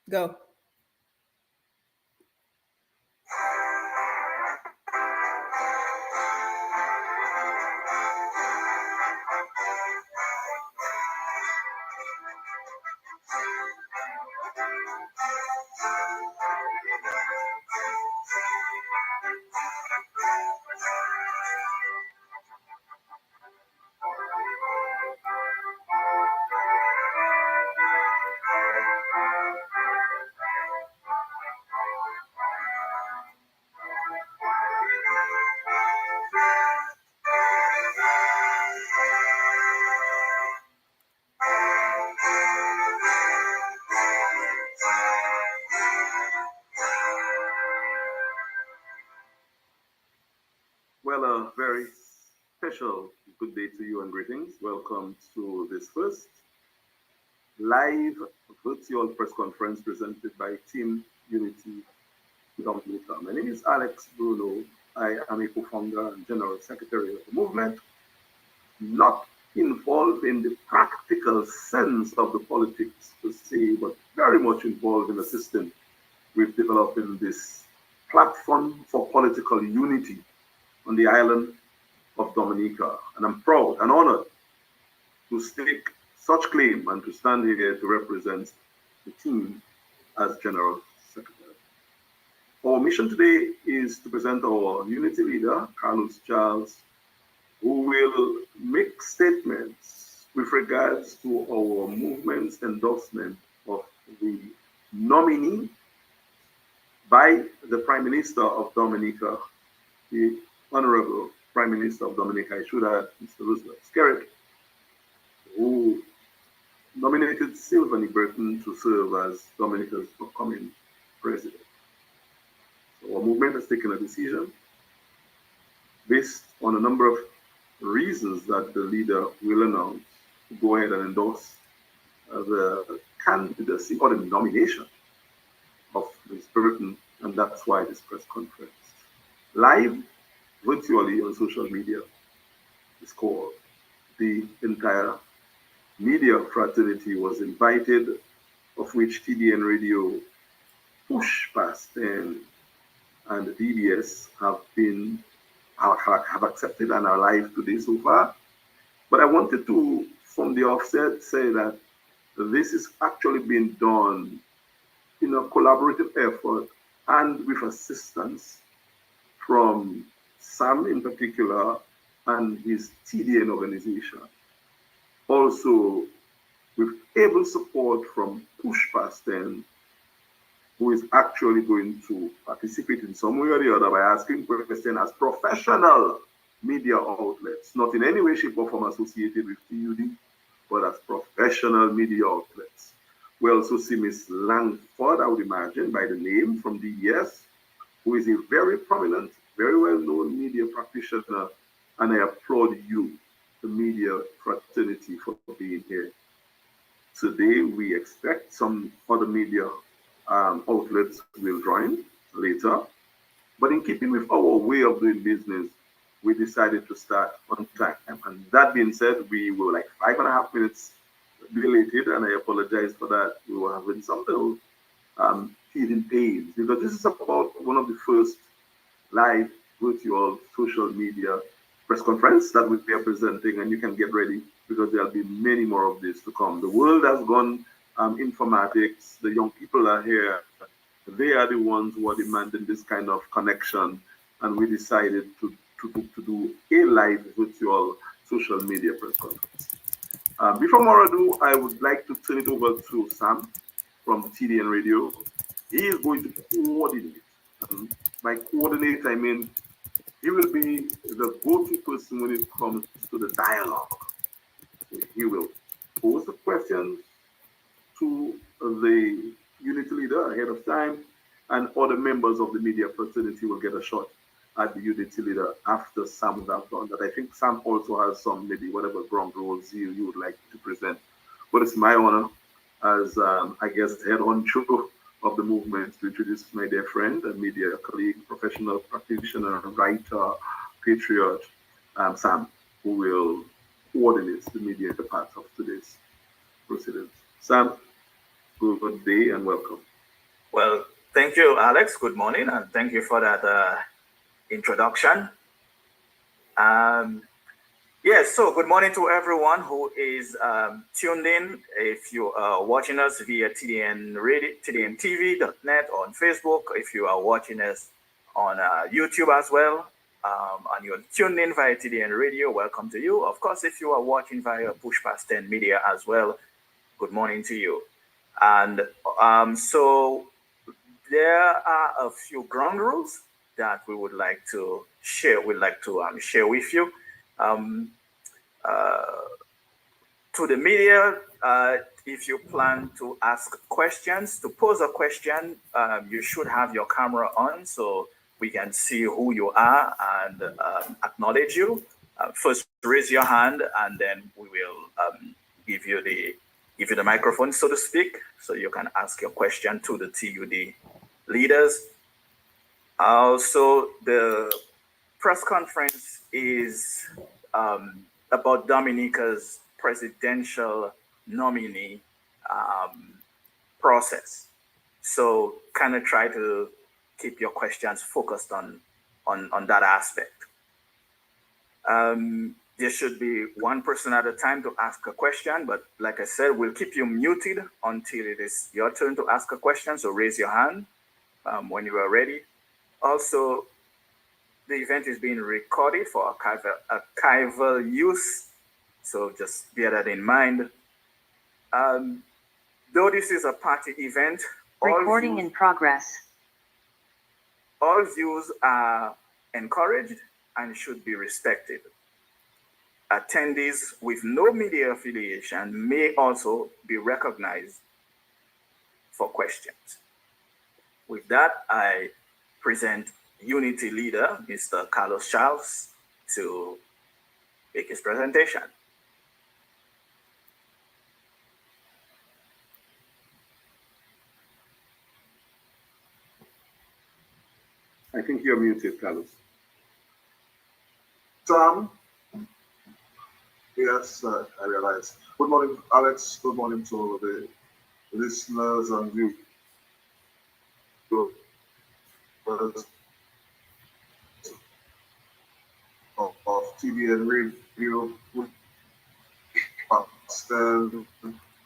Go. Well, a very special good day to you and greetings. Welcome to this first live virtual press conference presented by Team Unity Dominica. My name is Alex Bruno. I am a co-founder and general secretary of the movement, not involved in the practical sense of the politics per se, but very much involved in assisting with developing this platform for political unity on the island of Dominica. And I'm proud and honored to stake such claim and to stand here to represent the team as General Secretary. Our mission today is to present our unity leader, Carlos Charles, who will make statements with regards to our movement's endorsement of the nominee by the Prime Minister of Dominica, the Honorable Prime Minister of Dominica, I should add, Mr. Roosevelt Skerritt, who nominated Sylvanie Burton to serve as Dominica's upcoming president. So our movement has taken a decision based on a number of reasons that the leader will announce to go ahead and endorse the candidacy or the nomination of Ms. Burton, and that's why this press conference. Live, virtually on social media, is called. The entire media fraternity was invited, of which TDN Radio, Push Past, and the DBS have accepted and are live today so far. But I wanted to, from the offset, say that this is actually being done in a collaborative effort and with assistance from Sam in particular and his TDN organization. Also with able support from Push Past 10, who is actually going to participate in some way or the other by asking questions as professional media outlets, not in any way, shape, or form associated with TUD, but as professional media outlets. We also see Miss Langford, I would imagine, by the name from DES, who is a very prominent, very well-known media practitioner, and I applaud you, the media fraternity, for being here. Today, we expect some other media outlets will join later. But in keeping with our way of doing business, we decided to start on time. And that being said, we were like 5.5 minutes belated, and I apologize for that. We were having some little teething pains because this is about one of the first live virtual social media press conference that we are presenting, and you can get ready because there'll be many more of this to come. The world has gone informatics. The young people are here. They are the ones who are demanding this kind of connection, and we decided to do a live virtual social media press conference. Before more ado, I would like to turn it over to Sam from TDN Radio. He is going to coordinate. And by coordinate, I mean he will be the go-to person when it comes to the dialogue. So he will pose the questions to the unity leader ahead of time, and other members of the media fraternity will get a shot at the unity leader after Sam would have done that. I think Sam also has some, maybe whatever ground rules you would like to present. But it's my honor as, I guess, head honcho of the movement to introduce my dear friend and media colleague, professional practitioner, writer, patriot, Sam, who will coordinate the media part of today's proceedings. Sam, good day and welcome. Well, thank you, Alex. Good morning, and thank you for that introduction. Um, yes, so good morning to everyone who is tuned in. If you are watching us via TDN Radio, TDNTV.net on Facebook, if you are watching us on YouTube as well, and you're tuned in via TDN Radio, welcome to you. Of course, if you are watching via Push Past 10 Media as well, good morning to you. And so there are a few ground rules that we would like to share. We'd like to share with you. Um, uh, to the media, if you plan to ask questions, to pose a question, you should have your camera on so we can see who you are and acknowledge you. First, raise your hand, and then we will give you the microphone, so to speak, so you can ask your question to the TUD leaders. So the press conference is about Dominica's presidential nominee um, process. So kind of try to keep your questions focused on that aspect. There should be one person at a time to ask a question, but like I said, we'll keep you muted until it is your turn to ask a question. So raise your hand when you are ready. Also, the event is being recorded for archival use, so just bear that in mind. Though this is a party event, recording in progress. All views are encouraged and should be respected. Attendees with no media affiliation may also be recognized for questions. With that, I present Unity Leader, Mr. Carlos Charles, to make his presentation. I think you're muted, Carlos. Sam? Yes, I realize. Good morning, Alex. Good morning to the listeners and viewers of TVN Radio, Pakistan,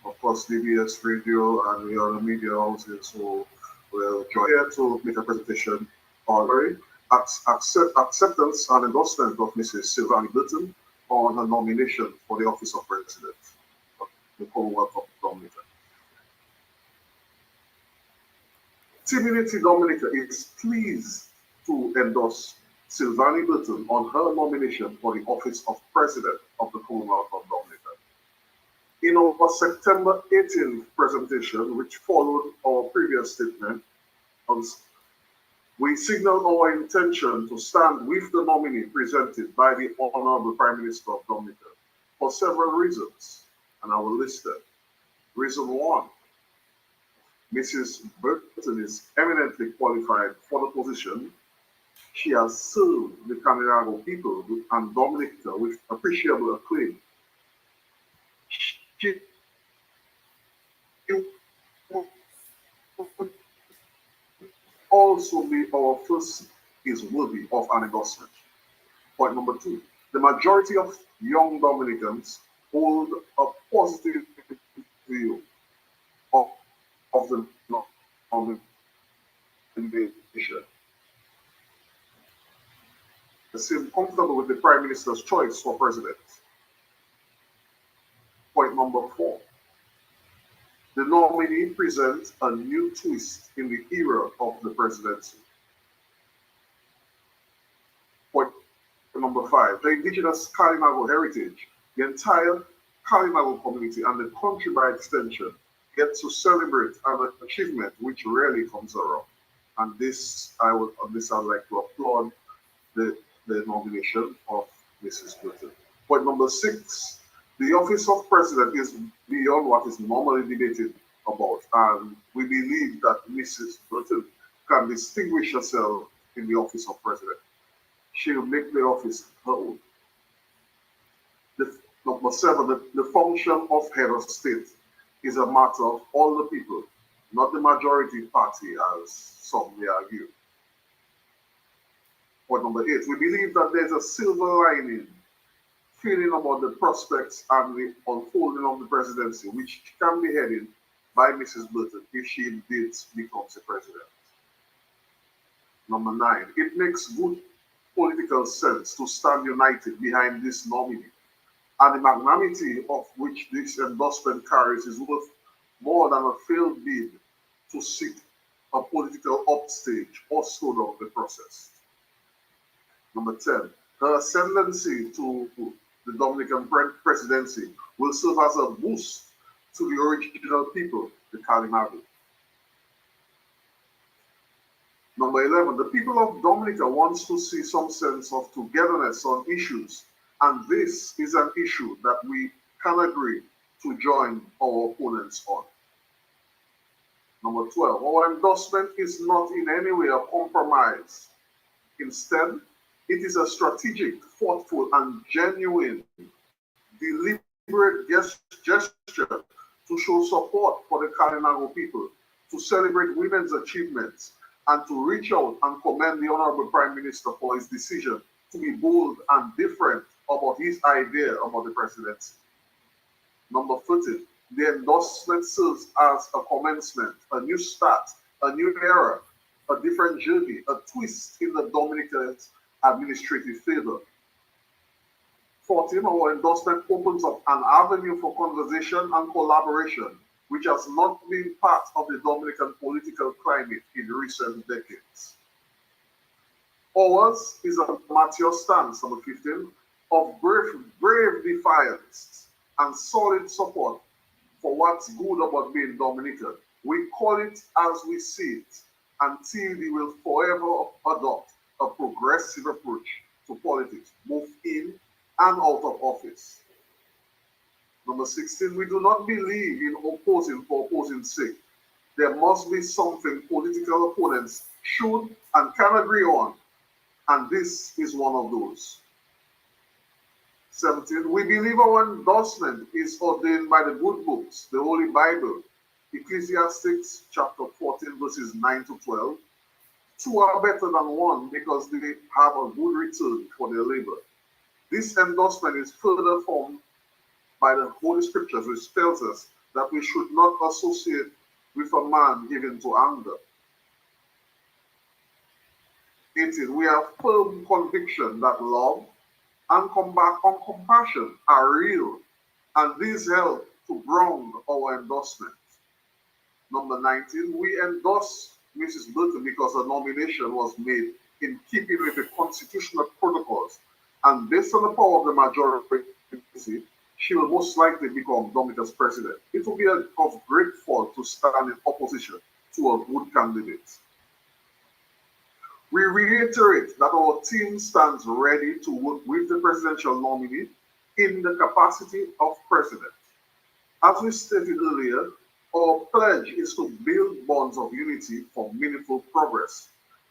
of course, DBS Radio, and the other media houses who will join here to make a presentation on acceptance and endorsement of Mrs. Sylvanie Burton on her nomination for the office of President of the Commonwealth of Dominica. Dominica is pleased to endorse Sylvanie Burton on her nomination for the office of President of the Commonwealth of Dominica. In our September 18th presentation, which followed our previous statement, we signaled our intention to stand with the nominee presented by the Honorable Prime Minister of Dominica for several reasons, and I will list them. Reason one, Mrs. Burton is eminently qualified for the position. She has served the Canarago people and Dominica with appreciable acclaim. She also be our first is worthy of an endorsement. Point number two, the majority of young Dominicans hold a positive view of the nation. They seem comfortable with the Prime Minister's choice for president. Point number four, the nominee presents a new twist in the era of the presidency. Point number five, the indigenous Kalinago heritage, the entire Kalinago community and the country by extension get to celebrate an achievement which rarely comes around. And this, I would like to applaud the nomination of Mrs. Burton. Point number six, the office of president is beyond what is normally debated about, and we believe that Mrs. Burton can distinguish herself in the office of president. She will make the office her own. Number seven, the function of head of state is a matter of all the people, not the majority party, as some may argue. Point number 8, we believe that there's a silver lining feeling about the prospects and the unfolding of the presidency, which can be headed by Mrs. Burton if she indeed becomes the president. Number 9, it makes good political sense to stand united behind this nominee, and the magnanimity of which this endorsement carries is worth more than a failed bid to seek a political upstage or slow down the process. Number 10, her ascendancy to the Dominican presidency will serve as a boost to the original people, the Kalimago. Number 11, the people of Dominica wants to see some sense of togetherness on issues, and this is an issue that we can agree to join our opponents on. Number 12, our endorsement is not in any way a compromise. Instead, it is a strategic, thoughtful, and genuine, deliberate gesture to show support for the Kalinago people, to celebrate women's achievements, and to reach out and commend the Honorable Prime Minister for his decision to be bold and different about his idea about the presidency. Number 13, the endorsement serves as a commencement, a new start, a new era, a different journey, a twist in the Dominican's administrative favor. 14, our endorsement opens up an avenue for conversation and collaboration, which has not been part of the Dominican political climate in recent decades. Ours is a mature stance, number 15, of brave defiance and solid support for what's good about being Dominican. We call it as we see it, and TD will forever adopt a progressive approach to politics, both in and out of office. Number 16, we do not believe in opposing for opposing's sake. There must be something political opponents should and can agree on, and this is one of those. 17, we believe our endorsement is ordained by the good books, the Holy Bible, Ecclesiastes chapter 14, verses 9 to 12. Two are better than one because they have a good return for their labor. This endorsement is further formed by the Holy Scriptures, which tells us that we should not associate with a man given to anger. 18, we have firm conviction that love and compassion are real, and these help to ground our endorsement. Number 19, we endorse Mrs. Burton because her nomination was made in keeping with the constitutional protocols, and based on the power of the majority, she will most likely become Dominica's president. It will be of great fault to stand in opposition to a good candidate. We reiterate that our team stands ready to work with the presidential nominee in the capacity of president. As we stated earlier, our pledge is to build bonds of unity for meaningful progress,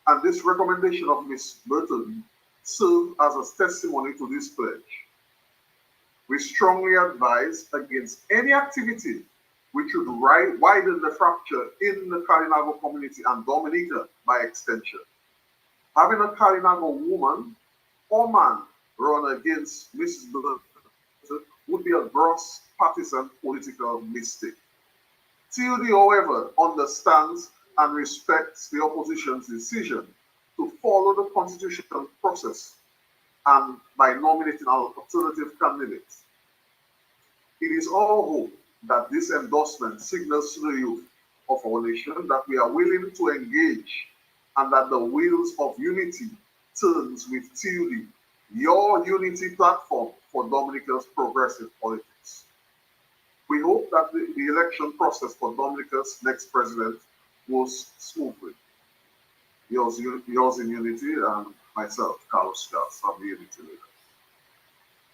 and this recommendation of Ms. Burton serves as a testimony to this pledge. We strongly advise against any activity which would widen the fracture in the Kalinago community and Dominica by extension. Having a Kalinago woman or man run against Mrs. Burton would be a gross partisan political mistake. TUD, however, understands and respects the opposition's decision to follow the constitutional process and by nominating an alternative candidate. It is our hope that this endorsement signals to the youth of our nation that we are willing to engage and that the wheels of unity turns with TUD, your unity platform for Dominica's progressive politics. We hope that the election process for Dominica's next president goes smoothly. Yours in unity and myself, Carlos Scars, I'm the unity leader.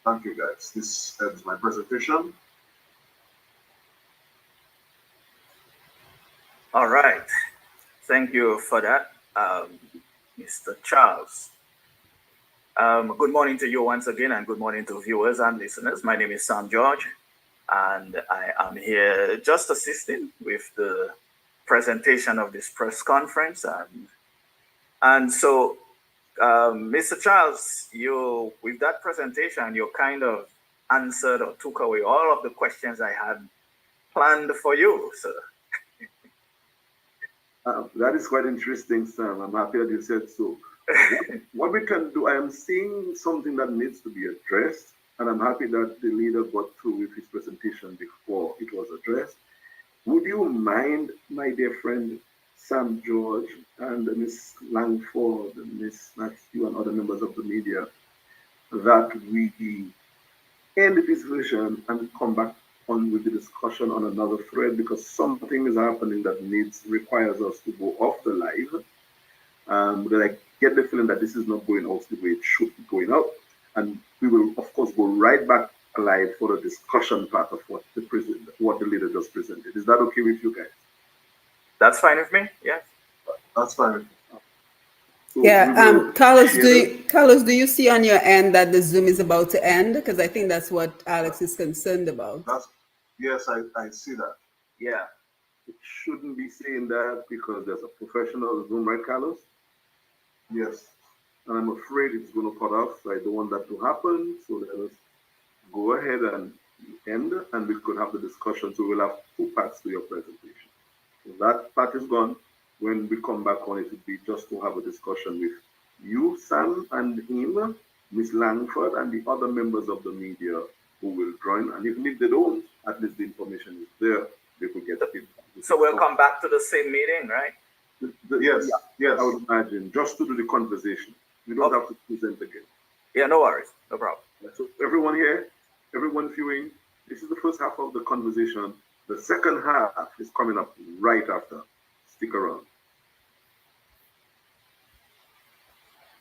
Thank you, guys. This ends my presentation. All right. Thank you for that, Mr. Charles. Good morning to you once again, and good morning to viewers and listeners. My name is Sam George, and I am here just assisting with the presentation of this press conference. And so, Mr. Charles, you with that presentation, you kind of answered or took away all of the questions I had planned for you, sir. That is quite interesting, Sam. I'm happy that you said so. What we can do, I am seeing something that needs to be addressed, and I'm happy that the leader got through with his presentation before it was addressed. Would you mind, my dear friend Sam George and Miss Langford, and Miss Matthew, and other members of the media, that we end this version and come back on with the discussion on another thread, because something is happening that requires us to go off the live. But I get the feeling that this is not going out the way it should be going out, and we will of course go right back live for the discussion part of what the leader just presented. Is that okay with you guys? That's fine with me. Yeah, That's fine. So Yeah, Carlos, do you see on your end that the Zoom is about to end? Because I think that's what Alex is concerned about. Yes, I see that. yeah. it shouldn't be saying that because there's a professional Zoom, right, Carlos? Yes. And I'm afraid it's going to cut off, so I don't want that to happen. So let us go ahead and end, and we could have the discussion. So we'll have two parts to your presentation. So that part is gone. When we come back on, it will be just to have a discussion with you, Sam, and him, Miss Langford, and the other members of the media who will join. And even if they don't, at least the information is there. They could get feedback. So we'll come back to the same meeting, right? Yes. Yes. I would imagine, just to do the conversation. You don't have to present again. Yeah, no worries. No problem. So everyone here, everyone viewing, this is the first half of the conversation. The second half is coming up right after. Stick around.